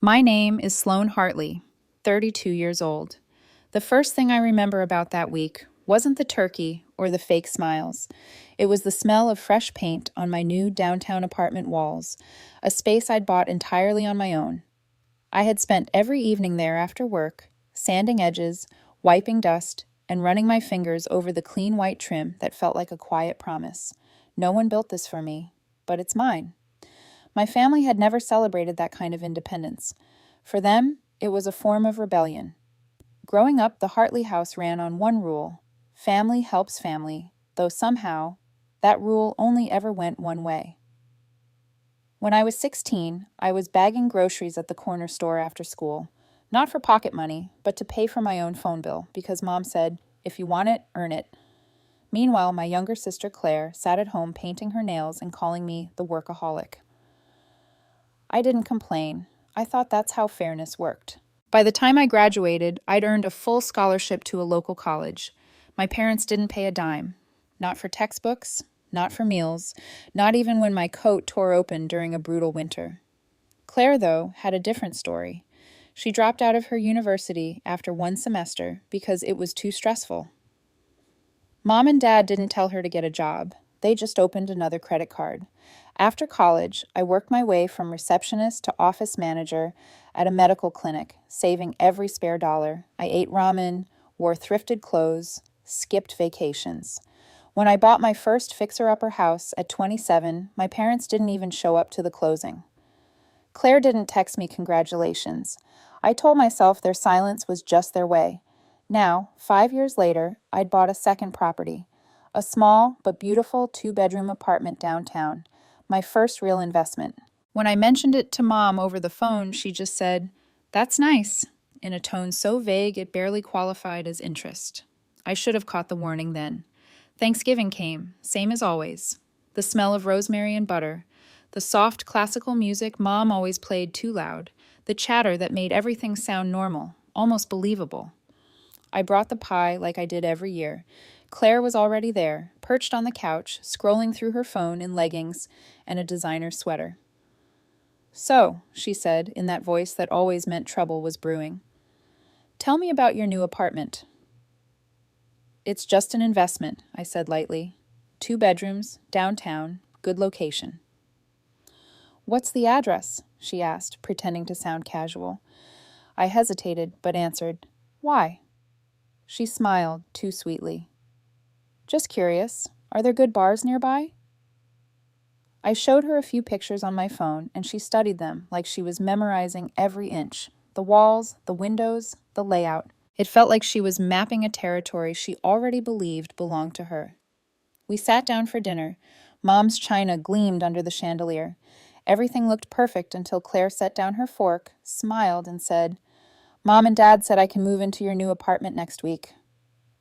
My name is Sloane Hartley, 32 years old. The first thing I remember about that week wasn't the turkey or the fake smiles. It was the smell of fresh paint on my new downtown apartment walls, a space I'd bought entirely on my own. I had spent every evening there after work, sanding edges, wiping dust, and running my fingers over the clean white trim that felt like a quiet promise. No one built this for me, but it's mine. My family had never celebrated that kind of independence. For them, it was a form of rebellion. Growing up, the Hartley house ran on one rule: family helps family, though somehow that rule only ever went one way. When I was 16, I was bagging groceries at the corner store after school, not for pocket money, but to pay for my own phone bill, because Mom said, if you want it, earn it. Meanwhile, my younger sister Claire sat at home painting her nails and calling me the workaholic. I didn't complain. I thought that's how fairness worked. By the time I graduated, I'd earned a full scholarship to a local college. My parents didn't pay a dime. Not for textbooks, not for meals, not even when my coat tore open during a brutal winter. Claire, though, had a different story. She dropped out of her university after one semester because it was too stressful. Mom and Dad didn't tell her to get a job. They just opened another credit card. After college, I worked my way from receptionist to office manager at a medical clinic, saving every spare dollar. I ate ramen, wore thrifted clothes, skipped vacations. When I bought my first fixer-upper house at 27, my parents didn't even show up to the closing. Claire didn't text me congratulations. I told myself their silence was just their way. Now, 5 years later, I'd bought a second property, a small but beautiful two-bedroom apartment downtown, my first real investment. When I mentioned it to Mom over the phone, she just said, "That's nice," in a tone so vague it barely qualified as interest. I should have caught the warning then. Thanksgiving came, same as always. The smell of rosemary and butter, the soft classical music Mom always played too loud, the chatter that made everything sound normal, almost believable. I brought the pie like I did every year. Claire was already there, perched on the couch, scrolling through her phone in leggings and a designer sweater. "So," she said, in that voice that always meant trouble was brewing, "tell me about your new apartment." "It's just an investment," I said lightly. 2 bedrooms, downtown, good location. "What's the address?" she asked, pretending to sound casual. I hesitated, but answered, "Why?" She smiled, too sweetly. "Just curious. Are there good bars nearby?" I showed her a few pictures on my phone, and she studied them like she was memorizing every inch. The walls, the windows, the layout. It felt like she was mapping a territory she already believed belonged to her. We sat down for dinner. Mom's china gleamed under the chandelier. Everything looked perfect until Claire set down her fork, smiled, and said, "Mom and Dad said I can move into your new apartment next week."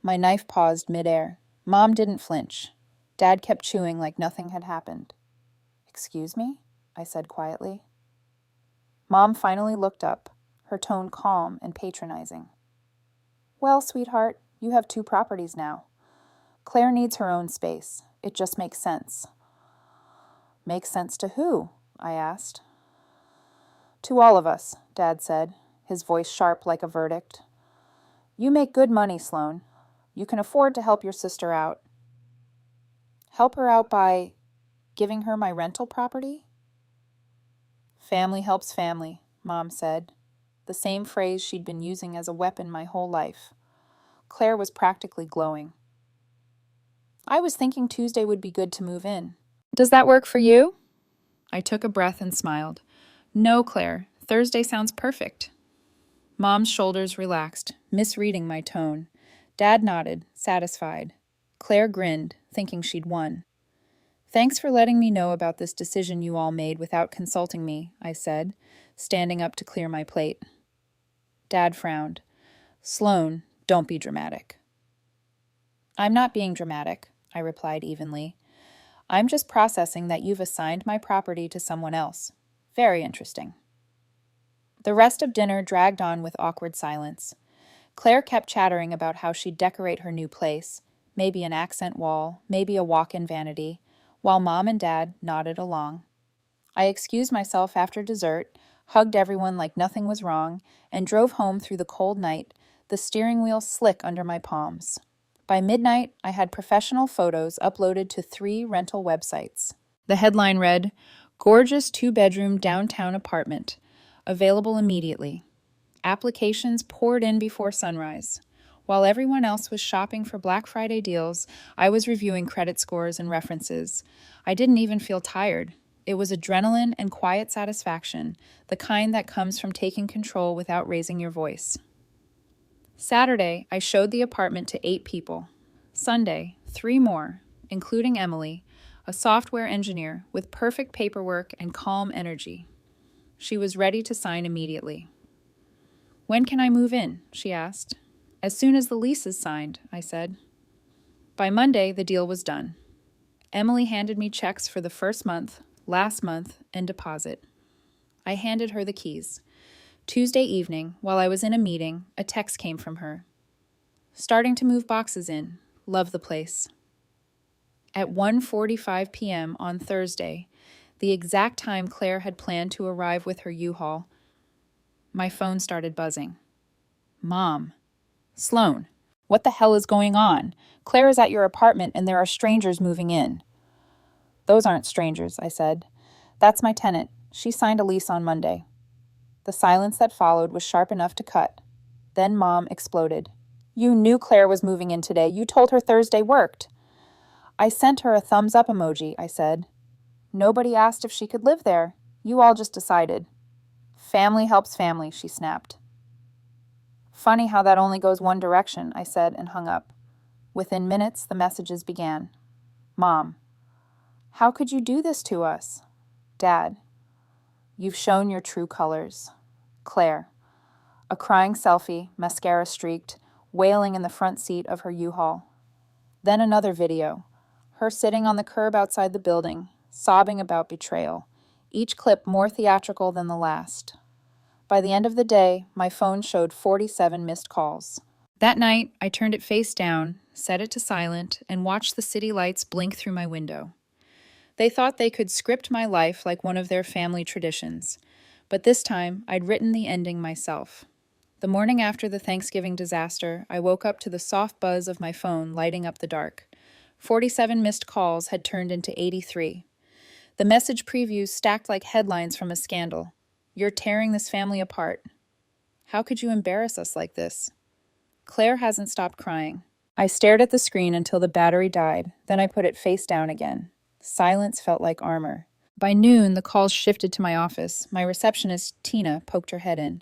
My knife paused midair. Mom didn't flinch. Dad kept chewing like nothing had happened. "Excuse me?" I said quietly. Mom finally looked up, her tone calm and patronizing. "Well, sweetheart, you have 2 properties now. Claire needs her own space. It just makes sense." "Makes sense to who?" I asked. "To all of us," Dad said, his voice sharp like a verdict. "You make good money, Sloane. You can afford to help your sister out." "Help her out by giving her my rental property?" "Family helps family," Mom said, the same phrase she'd been using as a weapon my whole life. Claire was practically glowing. "I was thinking Tuesday would be good to move in. Does that work for you?" I took a breath and smiled. "No, Claire, Thursday sounds perfect." Mom's shoulders relaxed, misreading my tone. Dad nodded, satisfied. Claire grinned, thinking she'd won. "Thanks for letting me know about this decision you all made without consulting me," I said, standing up to clear my plate. Dad frowned. "Sloane, don't be dramatic." "I'm not being dramatic," I replied evenly. "I'm just processing that you've assigned my property to someone else. Very interesting." The rest of dinner dragged on with awkward silence. Claire kept chattering about how she'd decorate her new place, maybe an accent wall, maybe a walk-in vanity, while Mom and Dad nodded along. I excused myself after dessert, hugged everyone like nothing was wrong, and drove home through the cold night, the steering wheel slick under my palms. By midnight, I had professional photos uploaded to 3 rental websites. The headline read, "Gorgeous 2-bedroom downtown apartment. Available immediately." Applications poured in before sunrise. While everyone else was shopping for Black Friday deals, I was reviewing credit scores and references. I didn't even feel tired. It was adrenaline and quiet satisfaction, the kind that comes from taking control without raising your voice. Saturday, I showed the apartment to 8 people. Sunday, 3 more, including Emily, a software engineer with perfect paperwork and calm energy. She was ready to sign immediately. "When can I move in?" she asked. "As soon as the lease is signed," I said. By Monday, the deal was done. Emily handed me checks for the first month, last month, and deposit. I handed her the keys. Tuesday evening, while I was in a meeting, a text came from her. "Starting to move boxes in. Love the place." At 1:45 p.m. on Thursday, the exact time Claire had planned to arrive with her U-Haul, my phone started buzzing. "Mom." "Sloane, what the hell is going on? Claire is at your apartment and there are strangers moving in." "Those aren't strangers," I said. "That's my tenant. She signed a lease on Monday." The silence that followed was sharp enough to cut. Then Mom exploded. "You knew Claire was moving in today. You told her Thursday worked." "I sent her a thumbs up emoji," I said. "Nobody asked if she could live there. You all just decided." "Family helps family," she snapped. "Funny how that only goes one direction," I said and hung up. Within minutes, the messages began. "Mom, how could you do this to us?" "Dad, you've shown your true colors." Claire, a crying selfie, mascara streaked, wailing in the front seat of her U-Haul. Then another video, her sitting on the curb outside the building, sobbing about betrayal, each clip more theatrical than the last. By the end of the day, my phone showed 47 missed calls. That night, I turned it face down, set it to silent, and watched the city lights blink through my window. They thought they could script my life like one of their family traditions, but this time I'd written the ending myself. The morning after the Thanksgiving disaster, I woke up to the soft buzz of my phone lighting up the dark. 47 missed calls had turned into 83. The message previews stacked like headlines from a scandal. "You're tearing this family apart. How could you embarrass us like this?" Claire hasn't stopped crying. I stared at the screen until the battery died, then I put it face down again. Silence felt like armor. By noon, the calls shifted to my office. My receptionist, Tina, poked her head in.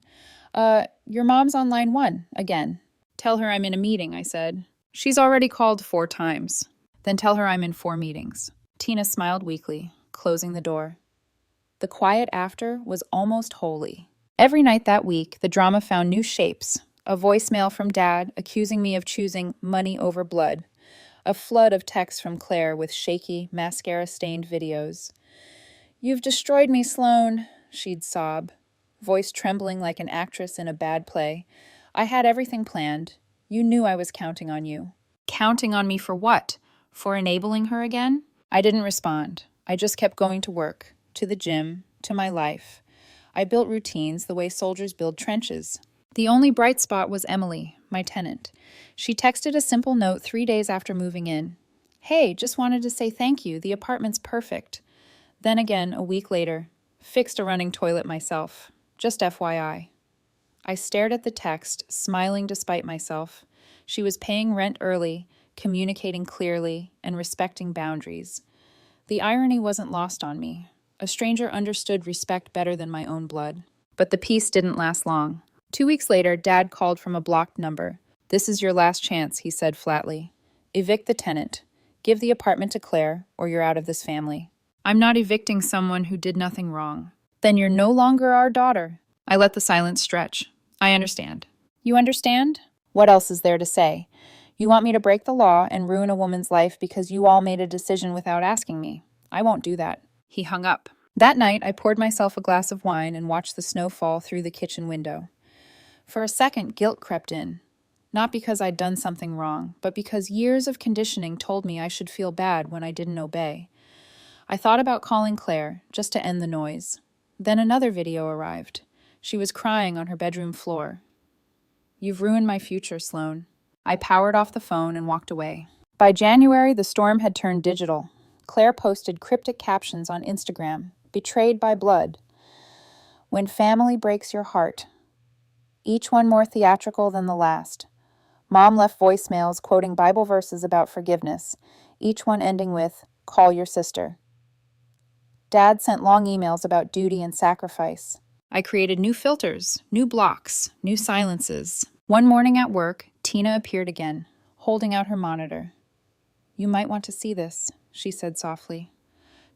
Your mom's on line 1, again." "Tell her I'm in a meeting," I said. "She's already called 4 times." "Then tell her I'm in 4 meetings." Tina smiled weakly, closing the door. The quiet after was almost holy. Every night that week, the drama found new shapes. A voicemail from Dad accusing me of choosing money over blood. A flood of texts from Claire with shaky, mascara-stained videos. "You've destroyed me, Sloane," she'd sob, voice trembling like an actress in a bad play. "I had everything planned. You knew I was counting on you." Counting on me for what? For enabling her again? I didn't respond. I just kept going to work, to the gym, to my life. I built routines the way soldiers build trenches. The only bright spot was Emily, my tenant. She texted a simple note 3 days after moving in. "Hey, just wanted to say thank you. The apartment's perfect." Then again, a week later, "Fixed a running toilet myself. Just FYI." I stared at the text, smiling despite myself. She was paying rent early, communicating clearly, and respecting boundaries. The irony wasn't lost on me. A stranger understood respect better than my own blood. But the peace didn't last long. 2 weeks later, Dad called from a blocked number. "This is your last chance," he said flatly. "Evict the tenant. Give the apartment to Claire, or you're out of this family." "I'm not evicting someone who did nothing wrong." "Then you're no longer our daughter." I let the silence stretch. "I understand." "You understand? What else is there to say? You want me to break the law and ruin a woman's life because you all made a decision without asking me. I won't do that." He hung up. That night, I poured myself a glass of wine and watched the snow fall through the kitchen window. For a second, guilt crept in. Not because I'd done something wrong, but because years of conditioning told me I should feel bad when I didn't obey. I thought about calling Claire, just to end the noise. Then another video arrived. She was crying on her bedroom floor. "You've ruined my future, Sloane." I powered off the phone and walked away. By January, the storm had turned digital. Claire posted cryptic captions on Instagram, "Betrayed by blood." "When family breaks your heart." Each one more theatrical than the last. Mom left voicemails quoting Bible verses about forgiveness, each one ending with, "Call your sister." Dad sent long emails about duty and sacrifice. I created new filters, new blocks, new silences. One morning at work, Tina appeared again, holding out her monitor. "You might want to see this," she said softly.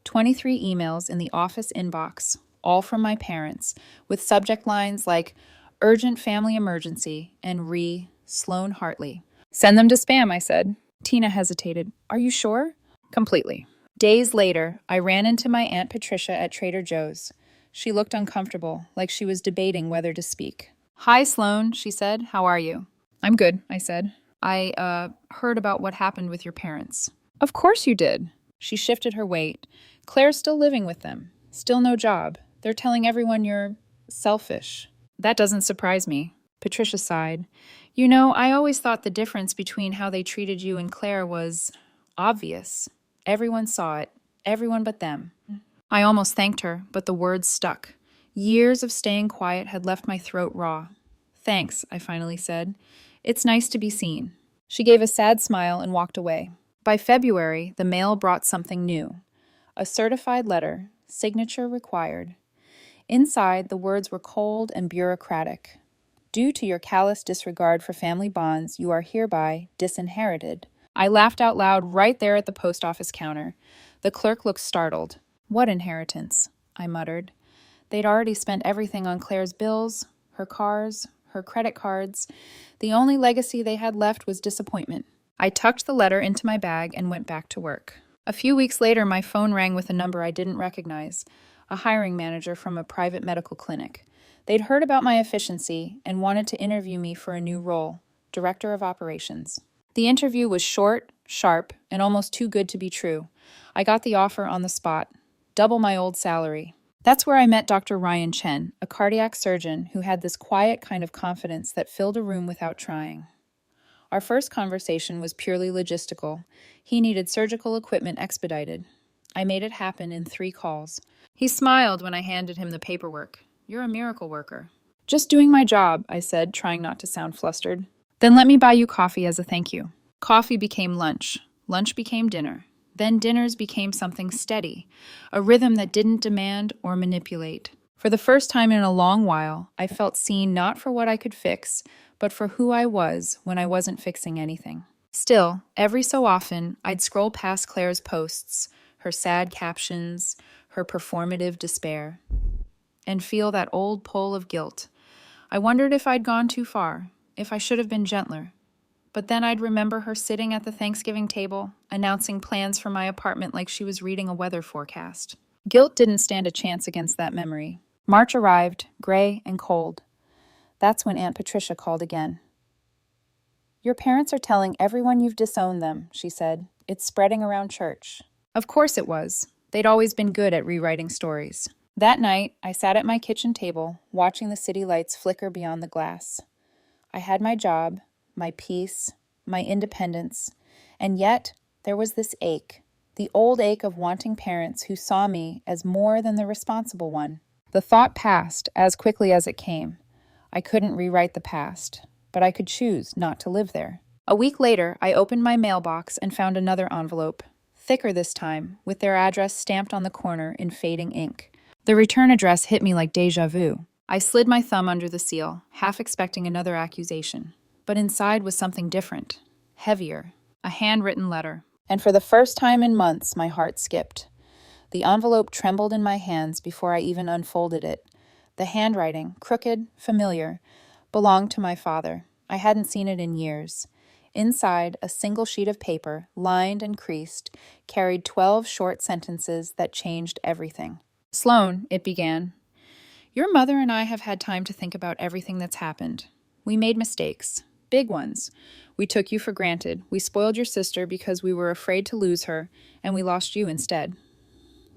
23 emails in the office inbox, all from my parents, with subject lines like "Urgent Family Emergency" and Sloane Hartley. "Send them to spam," I said. Tina hesitated. "Are you sure?" "Completely." Days later, I ran into my Aunt Patricia at Trader Joe's. She looked uncomfortable, like she was debating whether to speak. "Hi, Sloane," she said. "How are you?" "I'm good," I said. I heard about what happened with your parents." "Of course you did." She shifted her weight. "Claire's still living with them. Still no job. They're telling everyone you're selfish." "That doesn't surprise me." Patricia sighed. "You know, I always thought the difference between how they treated you and Claire was obvious. Everyone saw it. Everyone but them." I almost thanked her, but the words stuck. Years of staying quiet had left my throat raw. "Thanks," I finally said. "It's nice to be seen." She gave a sad smile and walked away. By February, the mail brought something new. A certified letter, signature required. Inside, the words were cold and bureaucratic. "Due to your callous disregard for family bonds, you are hereby disinherited." I laughed out loud right there at the post office counter. The clerk looked startled. "What inheritance?" I muttered. They'd already spent everything on Claire's bills, her cars, her credit cards. The only legacy they had left was disappointment. I tucked the letter into my bag and went back to work. A few weeks later, my phone rang with a number I didn't recognize, a hiring manager from a private medical clinic. They'd heard about my efficiency and wanted to interview me for a new role, Director of Operations. The interview was short, sharp, and almost too good to be true. I got the offer on the spot, double my old salary. That's where I met Dr. Ryan Chen, a cardiac surgeon who had this quiet kind of confidence that filled a room without trying. Our first conversation was purely logistical. He needed surgical equipment expedited. I made it happen in 3 calls. He smiled when I handed him the paperwork. "You're a miracle worker." "Just doing my job," I said, trying not to sound flustered. "Then let me buy you coffee as a thank you." Coffee became lunch. Lunch became dinner. Then dinners became something steady, a rhythm that didn't demand or manipulate. For the first time in a long while, I felt seen not for what I could fix, but for who I was when I wasn't fixing anything. Still, every so often, I'd scroll past Claire's posts, her sad captions, her performative despair, and feel that old pull of guilt. I wondered if I'd gone too far, if I should have been gentler. But then I'd remember her sitting at the Thanksgiving table, announcing plans for my apartment like she was reading a weather forecast. Guilt didn't stand a chance against that memory. March arrived, gray and cold. That's when Aunt Patricia called again. "Your parents are telling everyone you've disowned them," she said. "It's spreading around church." Of course it was. They'd always been good at rewriting stories. That night, I sat at my kitchen table, watching the city lights flicker beyond the glass. I had my job, my peace, my independence, and yet there was this ache, the old ache of wanting parents who saw me as more than the responsible one. The thought passed as quickly as it came. I couldn't rewrite the past, but I could choose not to live there. A week later, I opened my mailbox and found another envelope, thicker this time, with their address stamped on the corner in fading ink. The return address hit me like déjà vu. I slid my thumb under the seal, half expecting another accusation. But inside was something different, heavier, a handwritten letter. And for the first time in months, my heart skipped. The envelope trembled in my hands before I even unfolded it. The handwriting, crooked, familiar, belonged to my father. I hadn't seen it in years. Inside, a single sheet of paper, lined and creased, carried 12 short sentences that changed everything. "Sloane," it began, "your mother and I have had time to think about everything that's happened. We made mistakes. Big ones. We took you for granted. We spoiled your sister because we were afraid to lose her, and we lost you instead.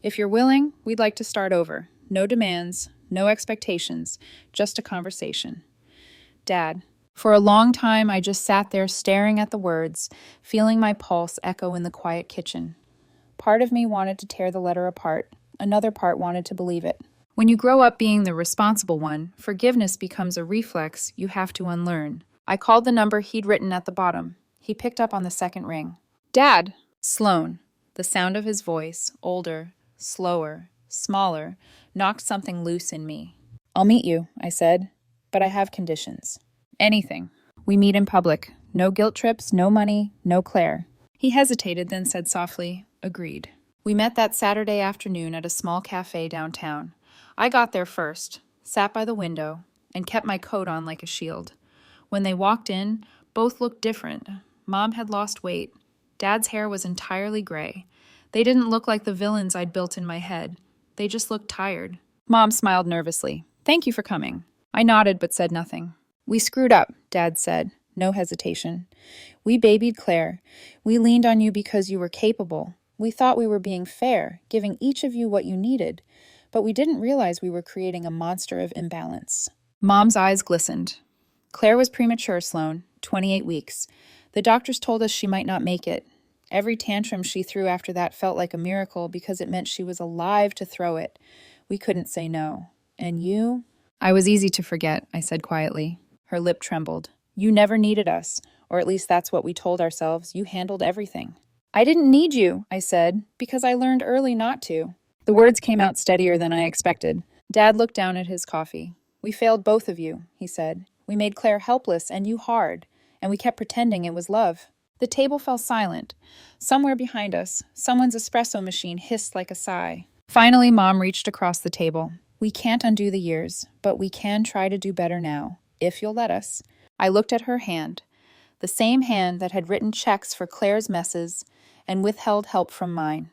If you're willing, we'd like to start over. No demands, no expectations, just a conversation. Dad. For a long time, I just sat there staring at the words, feeling my pulse echo in the quiet kitchen. Part of me wanted to tear the letter apart. Another part wanted to believe it. When you grow up being the responsible one, forgiveness becomes a reflex you have to unlearn. I called the number he'd written at the bottom. He picked up on the second ring. Dad! Sloane. The sound of his voice, older, slower, smaller, knocked something loose in me. I'll meet you, I said, but I have conditions. Anything. We meet in public. No guilt trips, no money, no Claire. He hesitated, then said softly, agreed. We met that Saturday afternoon at a small cafe downtown. I got there first, sat by the window, and kept my coat on like a shield. When they walked in, both looked different. Mom had lost weight. Dad's hair was entirely gray. They didn't look like the villains I'd built in my head. They just looked tired. Mom smiled nervously. Thank you for coming. I nodded but said nothing. We screwed up, Dad said. No hesitation. We babied Claire. We leaned on you because you were capable. We thought we were being fair, giving each of you what you needed. But we didn't realize we were creating a monster of imbalance. Mom's eyes glistened. Claire was premature, Sloane, 28 weeks. The doctors told us she might not make it. Every tantrum she threw after that felt like a miracle because it meant she was alive to throw it. We couldn't say no. And you? I was easy to forget, I said quietly. Her lip trembled. You never needed us, or at least that's what we told ourselves. You handled everything. I didn't need you, I said, because I learned early not to. The words came out steadier than I expected. Dad looked down at his coffee. We failed both of you, he said. We made Claire helpless and you hard, and we kept pretending it was love. The table fell silent. Somewhere behind us, someone's espresso machine hissed like a sigh. Finally, Mom reached across the table. We can't undo the years, but we can try to do better now, if you'll let us. I looked at her hand, the same hand that had written checks for Claire's messes and withheld help from mine.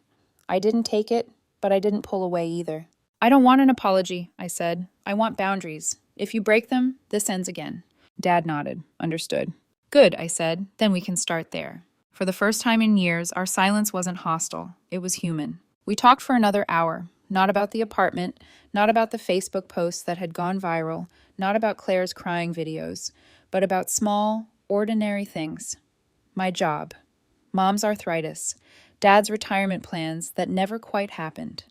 I didn't take it, but I didn't pull away either. I don't want an apology, I said. I want boundaries. If you break them, this ends again. Dad nodded. Understood. Good, I said. Then we can start there. For the first time in years, our silence wasn't hostile. It was human. We talked for another hour. Not about the apartment, not about the Facebook posts that had gone viral, not about Claire's crying videos, but about small, ordinary things. My job. Mom's arthritis. Dad's retirement plans that never quite happened.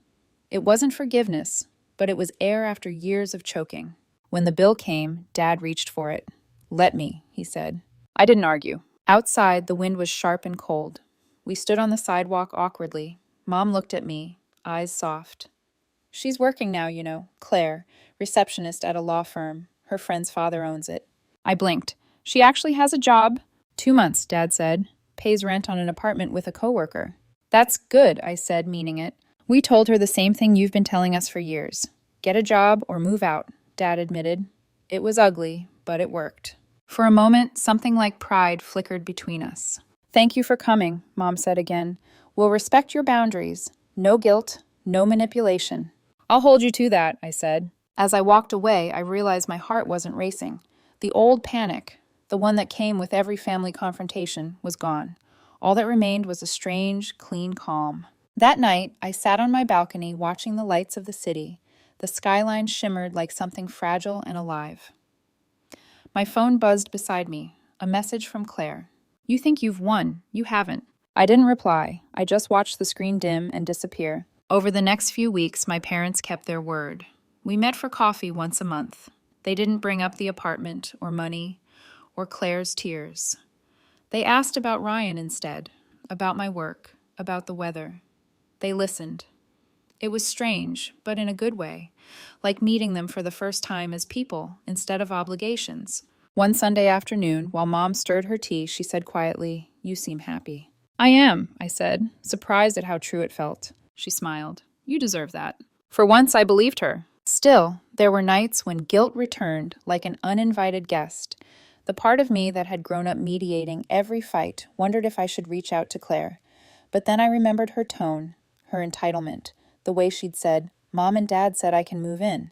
It wasn't forgiveness, but it was air after years of choking. When the bill came, Dad reached for it. Let me, he said. I didn't argue. Outside, the wind was sharp and cold. We stood on the sidewalk awkwardly. Mom looked at me, eyes soft. She's working now, you know, Claire, receptionist at a law firm. Her friend's father owns it. I blinked. She actually has a job. 2 months, Dad said. Pays rent on an apartment with a coworker. That's good, I said, meaning it. We told her the same thing you've been telling us for years. Get a job or move out, Dad admitted. It was ugly, but it worked. For a moment, something like pride flickered between us. Thank you for coming, Mom said again. We'll respect your boundaries. No guilt, no manipulation. I'll hold you to that, I said. As I walked away, I realized my heart wasn't racing. The old panic, the one that came with every family confrontation, was gone. All that remained was a strange, clean calm. That night, I sat on my balcony watching the lights of the city. The skyline shimmered like something fragile and alive. My phone buzzed beside me, a message from Claire. You think you've won. You haven't. I didn't reply. I just watched the screen dim and disappear. Over the next few weeks, my parents kept their word. We met for coffee once a month. They didn't bring up the apartment or money or Claire's tears. They asked about Ryan instead, about my work, about the weather. They listened. It was strange, but in a good way, like meeting them for the first time as people instead of obligations. One Sunday afternoon, while Mom stirred her tea, she said quietly, "You seem happy." "I am," I said, surprised at how true it felt. She smiled. "You deserve that." For once, I believed her. Still, there were nights when guilt returned like an uninvited guest. The part of me that had grown up mediating every fight wondered if I should reach out to Claire. But then I remembered her tone, her entitlement, the way she'd said, "Mom and Dad said I can move in."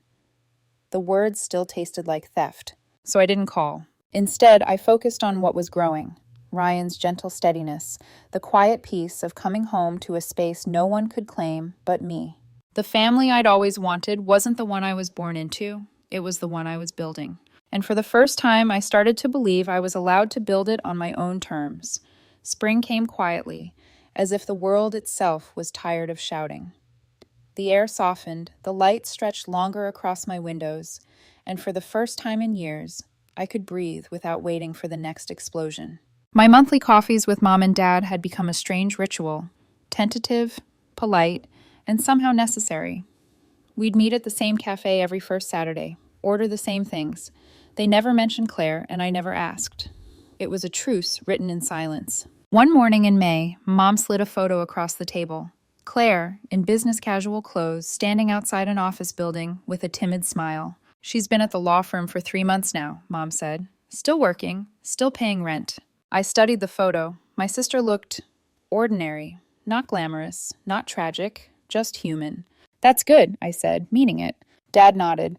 The words still tasted like theft, so I didn't call. Instead, I focused on what was growing. Ryan's gentle steadiness, the quiet peace of coming home to a space no one could claim but me. The family I'd always wanted wasn't the one I was born into, it was the one I was building. And for the first time, I started to believe I was allowed to build it on my own terms. Spring came quietly, as if the world itself was tired of shouting. The air softened, the light stretched longer across my windows, and for the first time in years, I could breathe without waiting for the next explosion. My monthly coffees with Mom and Dad had become a strange ritual, tentative, polite, and somehow necessary. We'd meet at the same cafe every first Saturday, order the same things. They never mentioned Claire, and I never asked. It was a truce written in silence. One morning in May, Mom slid a photo across the table. Claire, in business casual clothes, standing outside an office building with a timid smile. She's been at the law firm for 3 months now, Mom said. Still working, still paying rent. I studied the photo. My sister looked ordinary, not glamorous, not tragic, just human. That's good, I said, meaning it. Dad nodded.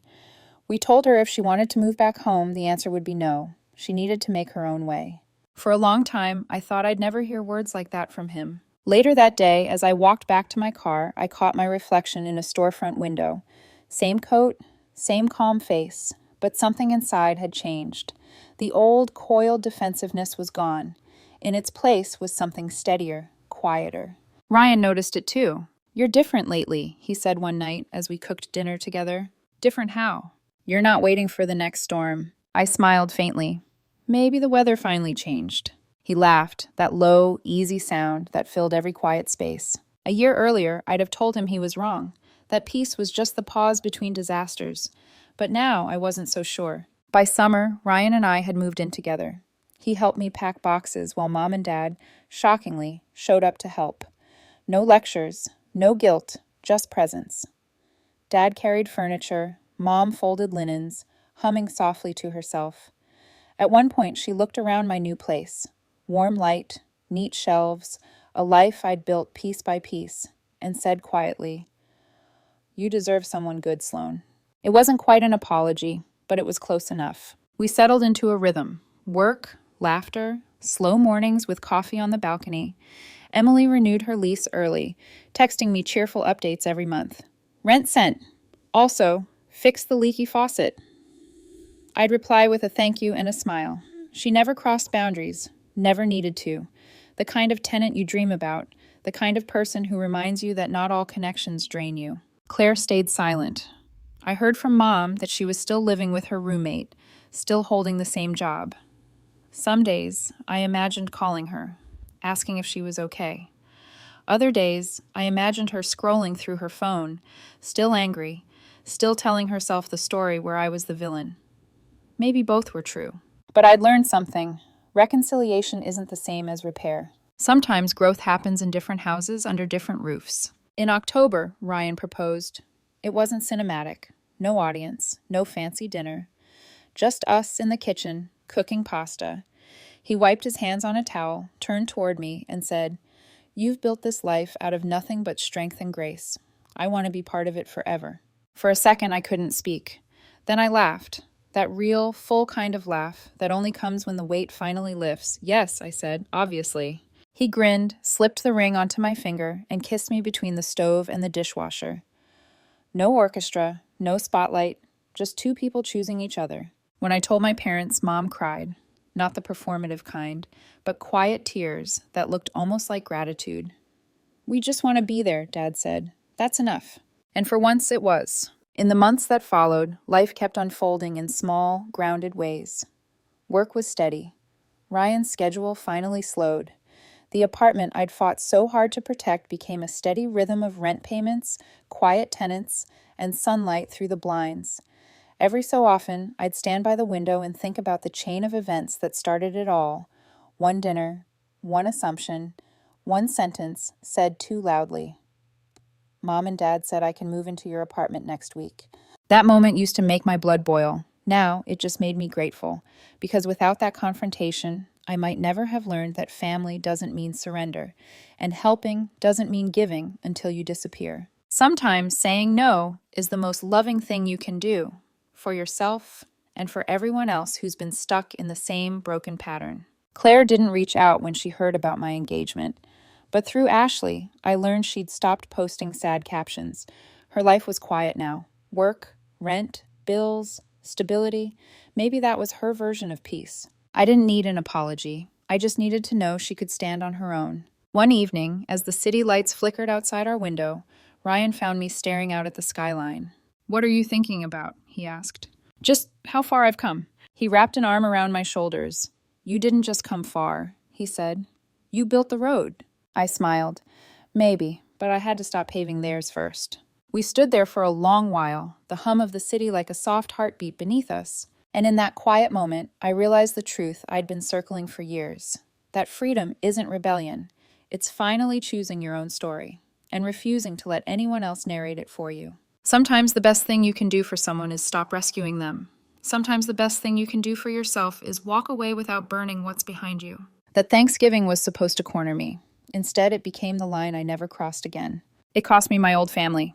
We told her if she wanted to move back home, the answer would be no. She needed to make her own way. For a long time, I thought I'd never hear words like that from him. Later that day, as I walked back to my car, I caught my reflection in a storefront window. Same coat, same calm face, but something inside had changed. The old, coiled defensiveness was gone. In its place was something steadier, quieter. Ryan noticed it too. You're different lately, he said one night as we cooked dinner together. Different how? You're not waiting for the next storm. I smiled faintly. Maybe the weather finally changed. He laughed, that low, easy sound that filled every quiet space. A year earlier, I'd have told him he was wrong, that peace was just the pause between disasters. But now I wasn't so sure. By summer, Ryan and I had moved in together. He helped me pack boxes while Mom and Dad, shockingly, showed up to help. No lectures, no guilt, just presence. Dad carried furniture, Mom folded linens, humming softly to herself. At one point, she looked around my new place. Warm light, neat shelves, a life I'd built piece by piece, and said quietly, "You deserve someone good, Sloane." It wasn't quite an apology, but it was close enough. We settled into a rhythm. Work, laughter, slow mornings with coffee on the balcony. Emily renewed her lease early, texting me cheerful updates every month. Rent sent. Also, fix the leaky faucet. I'd reply with a thank you and a smile. She never crossed boundaries, never needed to. The kind of tenant you dream about, the kind of person who reminds you that not all connections drain you. Claire stayed silent. I heard from Mom that she was still living with her roommate, still holding the same job. Some days, I imagined calling her, asking if she was okay. Other days, I imagined her scrolling through her phone, still angry, still telling herself the story where I was the villain. Maybe both were true. But I'd learned something. Reconciliation isn't the same as repair. Sometimes growth happens in different houses under different roofs. In October, Ryan proposed. It wasn't cinematic. No audience, no fancy dinner. Just us in the kitchen, cooking pasta. He wiped his hands on a towel, turned toward me, and said, "You've built this life out of nothing but strength and grace. I want to be part of it forever." For a second, I couldn't speak. Then I laughed. That real, full kind of laugh that only comes when the weight finally lifts. "Yes," I said, "obviously." He grinned, slipped the ring onto my finger, and kissed me between the stove and the dishwasher. No orchestra, no spotlight, just two people choosing each other. When I told my parents, Mom cried. Not the performative kind, but quiet tears that looked almost like gratitude. "We just want to be there," Dad said. "That's enough." And for once it was. In the months that followed, life kept unfolding in small, grounded ways. Work was steady. Ryan's schedule finally slowed. The apartment I'd fought so hard to protect became a steady rhythm of rent payments, quiet tenants, and sunlight through the blinds. Every so often, I'd stand by the window and think about the chain of events that started it all. One dinner, one assumption, one sentence said too loudly. "Mom and Dad said I can move into your apartment next week." That moment used to make my blood boil. Now, it just made me grateful, because without that confrontation, I might never have learned that family doesn't mean surrender, and helping doesn't mean giving until you disappear. Sometimes saying no is the most loving thing you can do, for yourself and for everyone else who's been stuck in the same broken pattern. Claire didn't reach out when she heard about my engagement, but through Ashley, I learned she'd stopped posting sad captions. Her life was quiet now. Work, rent, bills, stability. Maybe that was her version of peace. I didn't need an apology. I just needed to know she could stand on her own. One evening, as the city lights flickered outside our window, Ryan found me staring out at the skyline. "What are you thinking about?" he asked. "Just how far I've come." He wrapped an arm around my shoulders. "You didn't just come far," he said. "You built the road." I smiled. "Maybe, but I had to stop paving theirs first." We stood there for a long while, the hum of the city like a soft heartbeat beneath us. And in that quiet moment, I realized the truth I'd been circling for years. That freedom isn't rebellion. It's finally choosing your own story and refusing to let anyone else narrate it for you. Sometimes the best thing you can do for someone is stop rescuing them. Sometimes the best thing you can do for yourself is walk away without burning what's behind you. That Thanksgiving was supposed to corner me. Instead, it became the line I never crossed again. It cost me my old family,